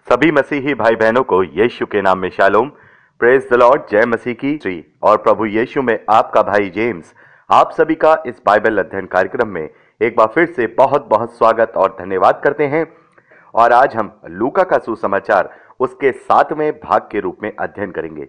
सभी मसीही भाई बहनों को यीशु के नाम में शालोम। Praise the Lord. जय मसीह की श्री और प्रभु यीशु में आपका भाई जेम्स आप सभी का इस बाइबल अध्ययन कार्यक्रम में एक बार फिर से बहुत बहुत स्वागत और धन्यवाद करते हैं। और आज हम लूका का सुसमाचार उसके 7वें भाग के रूप में अध्ययन करेंगे।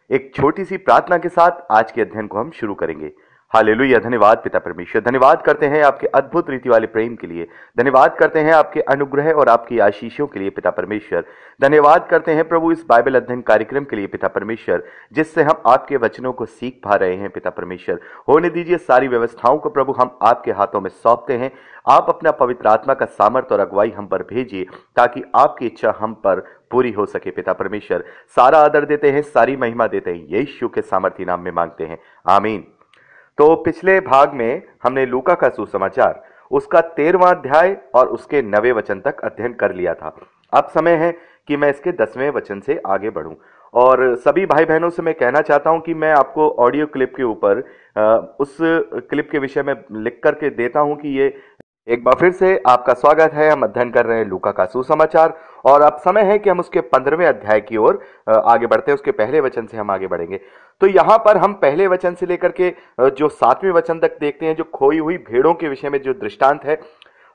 एक छोटी सी प्रार्थना के साथ आज के अध्ययन को हम शुरू करेंगे। हालेलुया। धन्यवाद पिता परमेश्वर, धन्यवाद करते हैं आपके अद्भुत रीति वाले प्रेम के लिए, धन्यवाद करते हैं आपके अनुग्रह और आपकी आशीषों के लिए पिता परमेश्वर। धन्यवाद करते हैं प्रभु इस बाइबल अध्ययन कार्यक्रम के लिए पिता परमेश्वर, जिससे हम आपके वचनों को सीख पा रहे हैं पिता परमेश्वर। होने दीजिए सारी व्यवस्थाओं को प्रभु हम आपके हाथों में सौंपते हैं। आप अपना पवित्र आत्मा का सामर्थ्य और अगुवाई हम पर भेजिए ताकि आपकी इच्छा हम पर पूरी हो सके पिता परमेश्वर। सारा आदर देते हैं, सारी महिमा देते हैं, यीशु के सामर्थी नाम में मांगते हैं, आमीन। तो पिछले भाग में हमने लूका का सुसमाचार उसका 13वां अध्याय और उसके 9वें वचन तक अध्ययन कर लिया था। अब समय है कि मैं इसके 10वें वचन से आगे बढ़ूं। और सभी भाई बहनों से मैं कहना चाहता हूं कि मैं आपको ऑडियो क्लिप के ऊपर उस क्लिप के विषय में लिख करके देता हूं कि ये एक बार फिर से आपका स्वागत है। हम अध्ययन कर रहे हैं लूका का सुसमाचार और अब समय है कि हम उसके 15वें अध्याय की ओर आगे बढ़ते हैं। उसके पहले वचन से हम आगे बढ़ेंगे। तो यहाँ पर हम पहले वचन से लेकर के जो 7वें वचन तक देखते हैं, जो खोई हुई भेड़ों के विषय में जो दृष्टांत है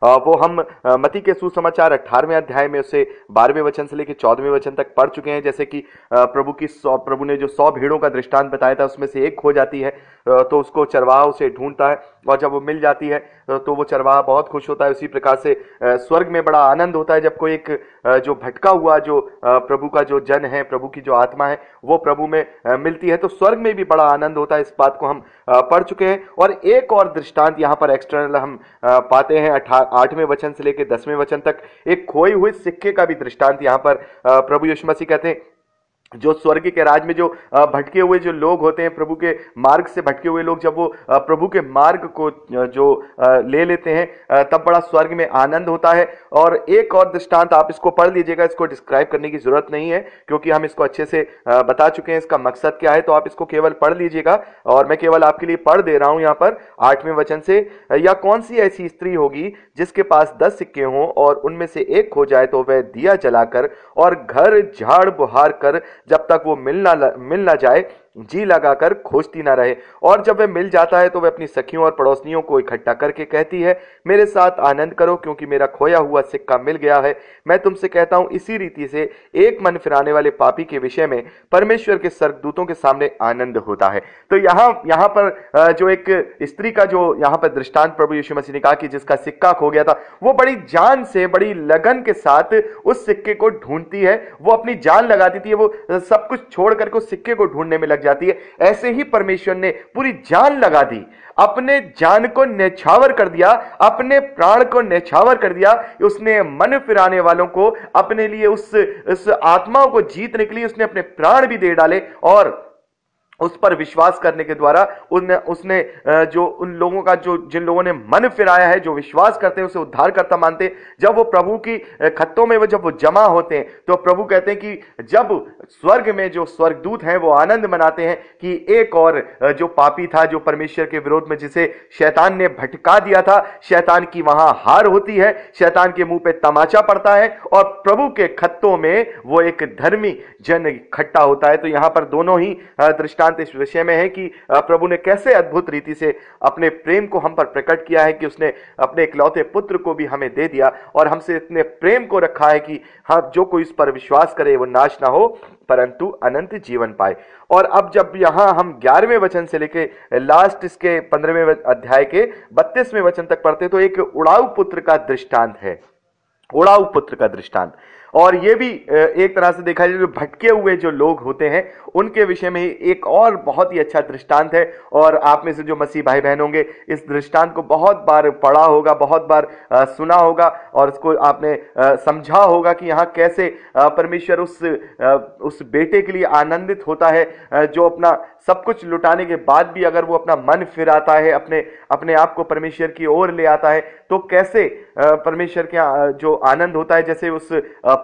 वो हम मत्ती के सुसमाचार 18वें अध्याय में उसे 12वें वचन से लेकर 14वें वचन तक पढ़ चुके हैं। जैसे कि प्रभु ने जो 100 भेड़ों का दृष्टांत बताया था, उसमें से एक खो जाती है तो उसको चरवाहा उसे ढूंढता है और जब वो मिल जाती है तो वो चरवाहा बहुत खुश होता है। उसी प्रकार से स्वर्ग में बड़ा आनंद होता है जब कोई एक जो भटका हुआ जो प्रभु का जो जन है, प्रभु की जो आत्मा है, वो प्रभु में मिलती है, तो स्वर्ग में भी बड़ा आनंद होता है। इस बात को हम पढ़ चुके हैं। और एक और दृष्टांत यहाँ पर एक्सटर्नल हम पाते हैं 8वें वचन से लेकर 10वें वचन तक। एक खोए हुए सिक्के का भी दृष्टांत यहाँ पर प्रभु यीशु मसीह कहते हैं, जो स्वर्ग के राज में जो भटके हुए जो लोग होते हैं, प्रभु के मार्ग से भटके हुए लोग, जब वो प्रभु के मार्ग को जो ले लेते हैं तब बड़ा स्वर्ग में आनंद होता है। और एक और दृष्टांत आप इसको पढ़ लीजिएगा, इसको डिस्क्राइब करने की जरूरत नहीं है क्योंकि हम इसको अच्छे से बता चुके हैं इसका मकसद क्या है। तो आप इसको केवल पढ़ लीजिएगा और मैं केवल आपके लिए पढ़ दे रहा हूं यहाँ पर 8वें वचन से। या कौन सी ऐसी स्त्री होगी जिसके पास 10 सिक्के हों और उनमें से एक खो जाए तो वह दिया जलाकर और घर झाड़ बुहार कर जब तक वो मिल ना जाए जी लगाकर खोजती ना रहे। और जब वह मिल जाता है तो वह अपनी सखियों और पड़ोसियों को इकट्ठा करके कहती है, मेरे साथ आनंद करो क्योंकि मेरा खोया हुआ सिक्का मिल गया है। मैं तुमसे कहता हूं इसी रीति से एक मन फिराने वाले पापी के विषय में परमेश्वर के स्वर्गदूतों के सामने आनंद होता है। तो यहाँ पर जो एक स्त्री का जो यहाँ पर दृष्टांत प्रभु यीशु मसीह ने कहा कि जिसका सिक्का खो गया था, वो बड़ी जान से, बड़ी लगन के साथ उस सिक्के को ढूंढती है। वो अपनी जान लगा देती है, वो सब कुछ छोड़ करके उस सिक्के को ढूंढने में लग जाती है। ऐसे ही परमेश्वर ने पूरी जान लगा दी, अपने जान को न्यौछावर कर दिया, अपने प्राण को न्यौछावर कर दिया। उसने मन फिराने वालों को अपने लिए उस आत्माओं को जीतने के लिए उसने अपने प्राण भी दे डाले। और उस पर विश्वास करने के द्वारा उसने जो उन लोगों का जो जिन लोगों ने मन फिराया है, जो विश्वास करते हैं, उसे उद्धारकर्ता मानते हैं, जब वो प्रभु की खत्तों में जब वो जमा होते हैं तो प्रभु कहते हैं कि जब स्वर्ग में जो स्वर्गदूत हैं वो आनंद मनाते हैं कि एक और जो पापी था, जो परमेश्वर के विरोध में जिसे शैतान ने भटका दिया था, शैतान की वहां हार होती है, शैतान के मुंह पे तमाचा पड़ता है और प्रभु के खत्तों में वो एक धर्मी जन इकट्ठा होता है। तो यहां पर दोनों ही दृष्टांत इस विषय में है कि प्रभु ने कैसे अद्भुत रीति से अपने प्रेम को हम पर प्रकट किया है कि उसने अपने इकलौते पुत्र को भी हमें दे दिया और हमसे इतने प्रेम को रखा है कि हाँ, जो कोई इस पर विश्वास करे वो नाश ना हो परंतु अनंत जीवन पाए। और अब जब यहां हम 11वें वचन से लेके लास्ट इसके 15वें अध्याय के 32वें वचन तक पढ़ते तो एक उड़ाऊ पुत्र का दृष्टांत है, उड़ाऊ पुत्र का दृष्टांत। और ये भी एक तरह से देखा जाए जो भटके हुए जो लोग होते हैं उनके विषय में एक और बहुत ही अच्छा दृष्टांत है। और आप में से जो मसीह भाई बहन होंगे इस दृष्टांत को बहुत बार पढ़ा होगा, बहुत बार सुना होगा और इसको आपने समझा होगा कि यहाँ कैसे परमेश्वर उस बेटे के लिए आनंदित होता है जो अपना सब कुछ लुटाने के बाद भी अगर वो अपना मन फिराता है, अपने आप को परमेश्वर की ओर ले आता है, तो कैसे परमेश्वर के जो आनंद होता है, जैसे उस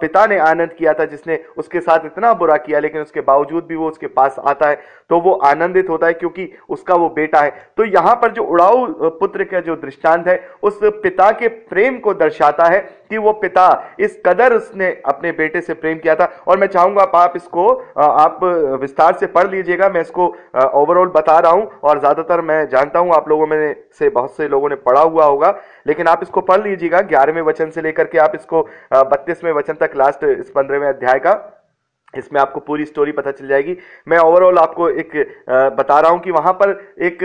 पिता ने आनंद किया था जिसने उसके साथ इतना बुरा किया लेकिन उसके बावजूद भी वो उसके पास आता है तो वो आनंदित होता है क्योंकि उसका वो बेटा है। तो यहां पर जो उड़ाऊ पुत्र का जो दृष्टांत है उस पिता के प्रेम को दर्शाता है कि वो पिता इस कदर उसने अपने बेटे से प्रेम किया था। और मैं चाहूंगा आप इसको आप विस्तार से पढ़ लीजिएगा। मैं इसको ओवरऑल बता रहा हूं और ज्यादातर मैं जानता हूं आप लोगों में से बहुत से लोगों ने पढ़ा हुआ होगा, लेकिन आप इसको पढ़ लीजिएगा 11वें वचन से लेकर के आप इसको 32वें वचन तक, लास्ट इस 15वें अध्याय का, इसमें आपको पूरी स्टोरी पता चल जाएगी। मैं ओवरऑल आपको एक बता रहा हूं कि वहां पर एक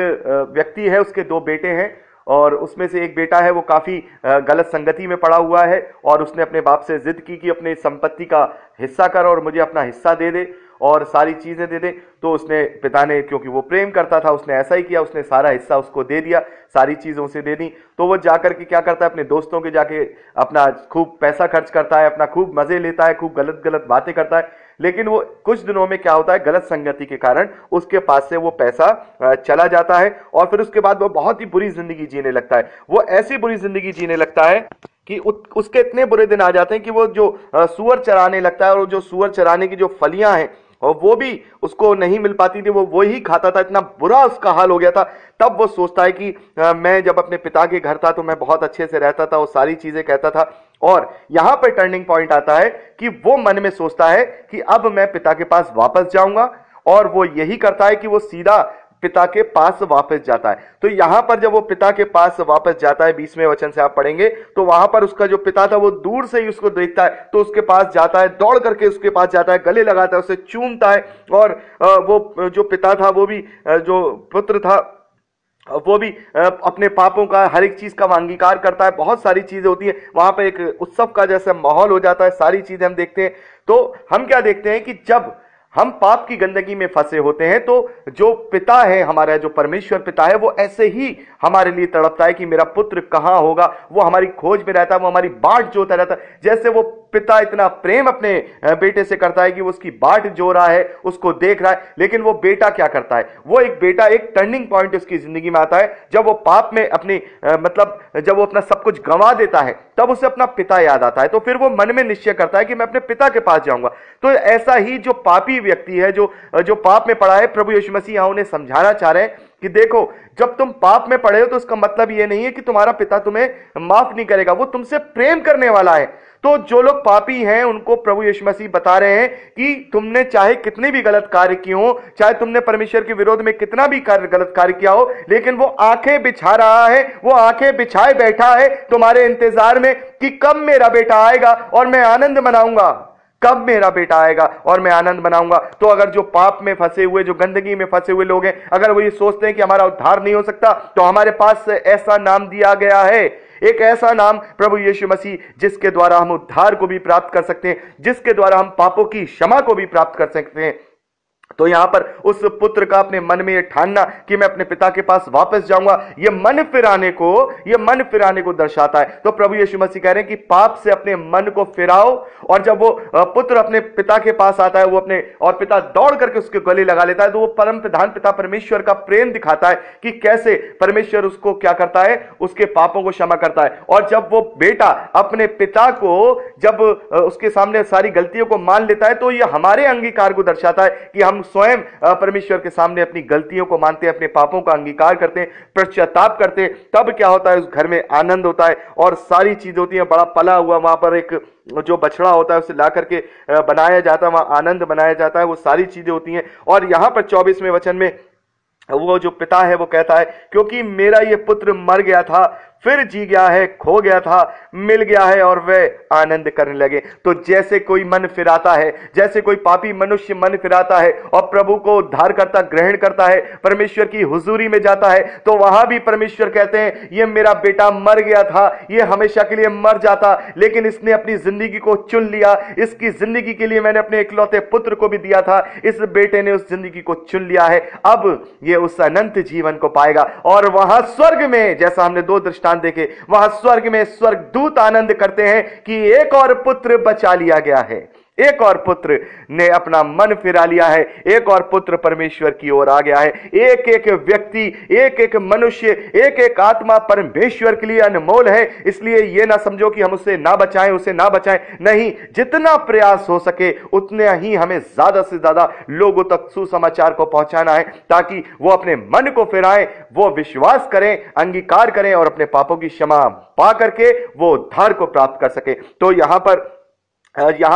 व्यक्ति है, उसके 2 बेटे हैं और उसमें से एक बेटा है वो काफी गलत संगति में पड़ा हुआ है और उसने अपने बाप से जिद की कि अपने संपत्ति का हिस्सा कर और मुझे अपना हिस्सा दे दे और सारी चीजें दे दे। तो उसने, पिता ने, क्योंकि वो प्रेम करता था, उसने ऐसा ही किया, उसने सारा हिस्सा उसको दे दिया, सारी चीजें उसे दे दी। तो वो जाकर के क्या करता है, अपने दोस्तों के जाके अपना खूब पैसा खर्च करता है, अपना खूब मजे लेता है, खूब गलत गलत बातें करता है। लेकिन वो कुछ दिनों में क्या होता है, गलत संगति के कारण उसके पास से वो पैसा चला जाता है और फिर उसके बाद वो बहुत ही बुरी जिंदगी जीने लगता है। वो ऐसी बुरी जिंदगी जीने लगता है कि उसके इतने बुरे दिन आ जाते हैं कि वो जो सुअर चराने लगता है और जो सुअर चराने की जो फलियां हैं और वो भी उसको नहीं मिल पाती थी, वो ही खाता था। इतना बुरा उसका हाल हो गया था। तब वो सोचता है कि मैं जब अपने पिता के घर था तो मैं बहुत अच्छे से रहता था, वो सारी चीजें कहता था। और यहां पर टर्निंग पॉइंट आता है कि वो मन में सोचता है कि अब मैं पिता के पास वापस जाऊंगा और वो यही करता है कि वो सीधा पिता के पास वापस जाता है। तो यहां पर जब वो पिता के पास वापस जाता है, 20वें वचन से आप पढ़ेंगे, तो वहां पर उसका जो पिता था वो दूर से ही उसको देखता है, तो उसके पास जाता है, दौड़ करके उसके पास जाता है, गले लगाता है, उसे चूमता है। और वो जो पिता था, वो भी जो पुत्र था, वो भी अपने पापों का, हर एक चीज का अंगीकार करता है। बहुत सारी चीजें होती हैं वहां पर, एक उत्सव का जैसा माहौल हो जाता है, सारी चीजें हम देखते हैं। तो हम क्या देखते हैं कि जब हम पाप की गंदगी में फंसे होते हैं तो जो पिता है हमारा, जो परमेश्वर पिता है, वो ऐसे ही हमारे लिए तड़पता है कि मेरा पुत्र कहां होगा। वो हमारी खोज में रहता है, वो हमारी बाट जोता रहता है। जैसे वो पिता इतना प्रेम अपने बेटे से करता है कि वो उसकी बाट जो रहा है, उसको देख रहा है। लेकिन वो बेटा क्या करता है, वो एक बेटा, एक टर्निंग पॉइंट उसकी जिंदगी में आता है जब वो पाप में अपनी मतलब जब वो अपना सब कुछ गंवा देता है, तब उसे अपना पिता याद आता है। तो फिर वो मन में निश्चय करता है कि मैं अपने पिता के पास जाऊंगा। तो ऐसा ही जो पापी व्यक्ति है, जो पाप में पड़ा है, प्रभु यीशु मसीह यहां उन्हें समझाना चाह रहे हैं कि देखो, जब तुम पाप में पड़े हो तो इसका मतलब यह नहीं है कि तुम्हारा पिता तुम्हें माफ नहीं करेगा, वो तुमसे प्रेम करने वाला है। तो जो लोग पापी हैं उनको प्रभु यीशु मसीह बता रहे हैं कि तुमने चाहे कितने भी गलत कार्य किए हो, चाहे तुमने परमेश्वर के विरोध में कितना भी गलत कार्य किया हो, लेकिन वो आंखें बिछा रहा है, वो आंखें बिछाए बैठा है तुम्हारे इंतजार में कि कब मेरा बेटा आएगा और मैं आनंद मनाऊंगा, कब मेरा बेटा आएगा और मैं आनंद मनाऊंगा। तो अगर जो पाप में फंसे हुए, जो गंदगी में फंसे हुए लोग हैं, अगर वो ये सोचते हैं कि हमारा उद्धार नहीं हो सकता, तो हमारे पास ऐसा नाम दिया गया है, एक ऐसा नाम प्रभु यीशु मसीह, जिसके द्वारा हम उद्धार को भी प्राप्त कर सकते हैं, जिसके द्वारा हम पापों की क्षमा को भी प्राप्त कर सकते हैं। तो यहां पर उस पुत्र का अपने मन में यह ठानना कि मैं अपने पिता के पास वापस जाऊंगा, यह मन फिराने को दर्शाता है। तो प्रभु यीशु मसीह कह रहे हैं कि पाप से अपने मन को फिराओ। और जब वो पुत्र अपने पिता के पास आता है, वो अपने, और पिता दौड़ करके उसके गले लगा लेता है, तो वो परम प्रधान पिता परमेश्वर का प्रेम दिखाता है कि कैसे परमेश्वर उसको क्या करता है, उसके पापों को क्षमा करता है। और जब वो बेटा अपने पिता को, जब उसके सामने सारी गलतियों को मान लेता है, तो यह हमारे अंगीकार को दर्शाता है कि हम स्वयं परमेश्वर के सामने अपनी गलतियों को मानते हैं, अपने पापों का अंगीकार करते हैं, पश्चाताप करते हैं। तब क्या होता है, उस घर में आनंद होता है और सारी चीज होती है। बड़ा पला हुआ वहां पर एक जो बछड़ा होता है उसे ला करके बनाया जाता है, वहां आनंद बनाया जाता है, वो सारी चीजें होती हैं। और यहां पर 24वें वचन में वो जो पिता है वो कहता है, क्योंकि मेरा ये पुत्र मर गया था, फिर जी गया है, खो गया था, मिल गया है, और वे आनंद करने लगे। तो जैसे कोई मन फिराता है, जैसे कोई पापी मनुष्य मन फिराता है और प्रभु को उद्धार करता, ग्रहण करता है, परमेश्वर की हुजूरी में जाता है, तो वहां भी परमेश्वर कहते हैं, ये मेरा बेटा मर गया था, ये हमेशा के लिए मर जाता, लेकिन इसने अपनी जिंदगी को चुन लिया, इसकी जिंदगी के लिए मैंने अपने इकलौते पुत्र को भी दिया था, इस बेटे ने उस जिंदगी को चुन लिया है, अब ये उस अनंत जीवन को पाएगा। और वहां स्वर्ग में, जैसा हमने 2 दृष्टांत देखे, वहां स्वर्ग में स्वर्गदूत आनंद करते हैं कि एक और पुत्र बचा लिया गया है, एक और पुत्र ने अपना मन फिरा लिया है, एक और पुत्र परमेश्वर की ओर आ गया है। एक एक व्यक्ति, एक एक मनुष्य, एक एक आत्मा परमेश्वर के लिए अनमोल है। इसलिए यह ना समझो कि हम उसे ना बचाएं, उसे ना बचाएं, नहीं, जितना प्रयास हो सके उतने ही हमें ज्यादा से ज्यादा लोगों तक सुसमाचार को पहुंचाना है, ताकि वो अपने मन को फिराएं, वो विश्वास करें, अंगीकार करें और अपने पापों की क्षमा पा करके वो उद्धार को प्राप्त कर सके। तो यहां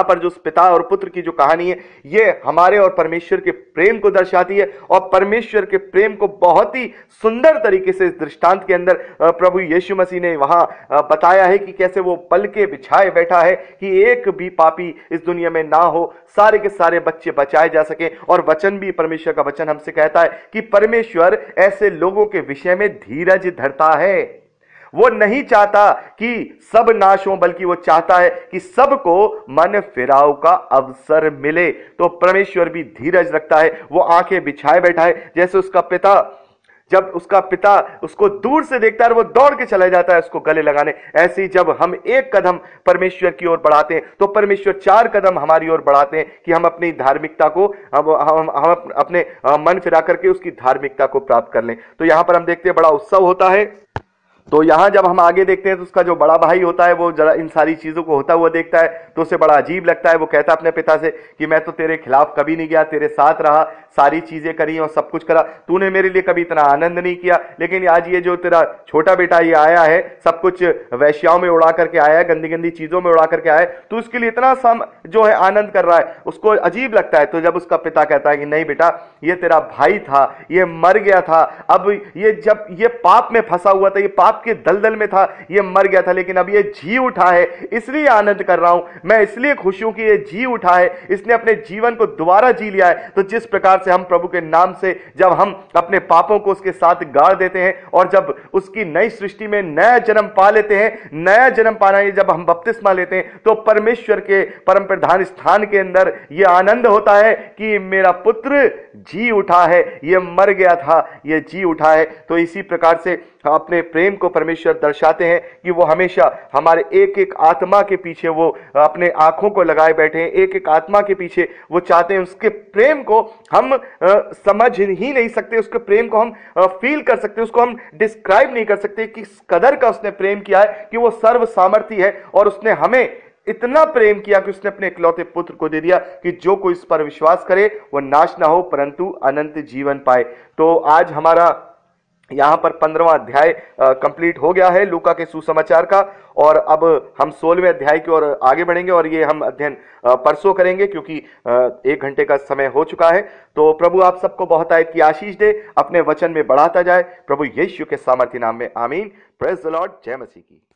पर जो उस पिता और पुत्र की जो कहानी है, ये हमारे और परमेश्वर के प्रेम को दर्शाती है, और परमेश्वर के प्रेम को बहुत ही सुंदर तरीके से इस दृष्टांत के अंदर प्रभु यीशु मसीह ने वहां बताया है कि कैसे वो पलके बिछाए बैठा है कि एक भी पापी इस दुनिया में ना हो, सारे के सारे बच्चे बचाए जा सके। और वचन भी, परमेश्वर का वचन हमसे कहता है कि परमेश्वर ऐसे लोगों के विषय में धीरज धरता है। वो नहीं चाहता कि सब नाश हो, बल्कि वो चाहता है कि सबको मन फिराव का अवसर मिले। तो परमेश्वर भी धीरज रखता है, वो आंखें बिछाए बैठा है। जैसे उसका पिता, जब उसका पिता उसको दूर से देखता है, वो दौड़ के चला जाता है उसको गले लगाने, ऐसे ही जब हम एक कदम परमेश्वर की ओर बढ़ाते हैं तो परमेश्वर 4 कदम हमारी ओर बढ़ाते हैं कि हम अपनी धार्मिकता को, हम अपने मन फिरा करके उसकी धार्मिकता को प्राप्त कर लें। तो यहां पर हम देखते हैं बड़ा उत्सव होता है। तो यहां जब हम आगे देखते हैं तो उसका जो बड़ा भाई होता है वो जरा इन सारी चीजों को होता हुआ देखता है तो उसे बड़ा अजीब लगता है। वो कहता है अपने पिता से कि मैं तो तेरे खिलाफ कभी नहीं गया, तेरे साथ रहा, सारी चीजें करी और सब कुछ करा, तूने मेरे लिए कभी इतना आनंद नहीं किया, लेकिन आज ये जो तेरा छोटा बेटा ये आया है, सब कुछ वैश्याओं में उड़ा करके आया है, गंदी गंदी चीजों में उड़ा करके आया है, तो उसके लिए इतना जो है आनंद कर रहा है, उसको अजीब लगता है। तो जब उसका पिता कहता है कि नहीं बेटा, ये तेरा भाई था, ये मर गया था, अब ये जब ये पाप में फंसा हुआ था, ये पाप के दलदल में था, ये मर गया था, लेकिन अब ये जी उठा है, इसलिए आनंद कर रहा हूं, मैं इसलिए खुश हूं कि ये जी उठा है, इसने अपने जीवन को दोबारा जी लिया है। तो जिस प्रकार से हम प्रभु के नाम से जब हम अपने पापों को उसके साथ गाड़ देते हैं और जब उसकी नई सृष्टि में नया जन्म पा लेते हैं, नया जन्म पाना है जब हम बपतिस्मा लेते हैं, तो परमेश्वर के परम प्रधान स्थान के अंदर यह आनंद होता है कि मेरा पुत्र जी उठा है, ये मर गया था, ये जी उठा है। तो इसी प्रकार से अपने प्रेम को परमेश्वर दर्शाते हैं कि वो हमेशा हमारे एक एक आत्मा के पीछे वो अपने आंखों को लगाए बैठे हैं, एक एक आत्मा के पीछे वो चाहते हैं। उसके प्रेम को हम समझ ही नहीं सकते, उसके प्रेम को हम फील कर सकते, उसको हम डिस्क्राइब नहीं कर सकते कि किस कदर का उसने प्रेम किया है, कि वो सर्व सामर्थी है और उसने हमें इतना प्रेम किया कि उसने अपने इकलौते पुत्र को दे दिया कि जो कोई इस पर विश्वास करे वो नाश ना हो परंतु अनंत जीवन पाए। तो आज हमारा यहां पर 15वां अध्याय कंप्लीट हो गया है लूका के सुसमाचार का, और अब हम 16वें अध्याय की ओर आगे बढ़ेंगे और ये हम अध्ययन परसों करेंगे क्योंकि 1 घंटे का समय हो चुका है। तो प्रभु आप सबको बहुत आयत की आशीष दे, अपने वचन में बढ़ाता जाए, प्रभु यीशु के सामर्थ्य नाम में आमीन। Praise the Lord. जय मसीह की।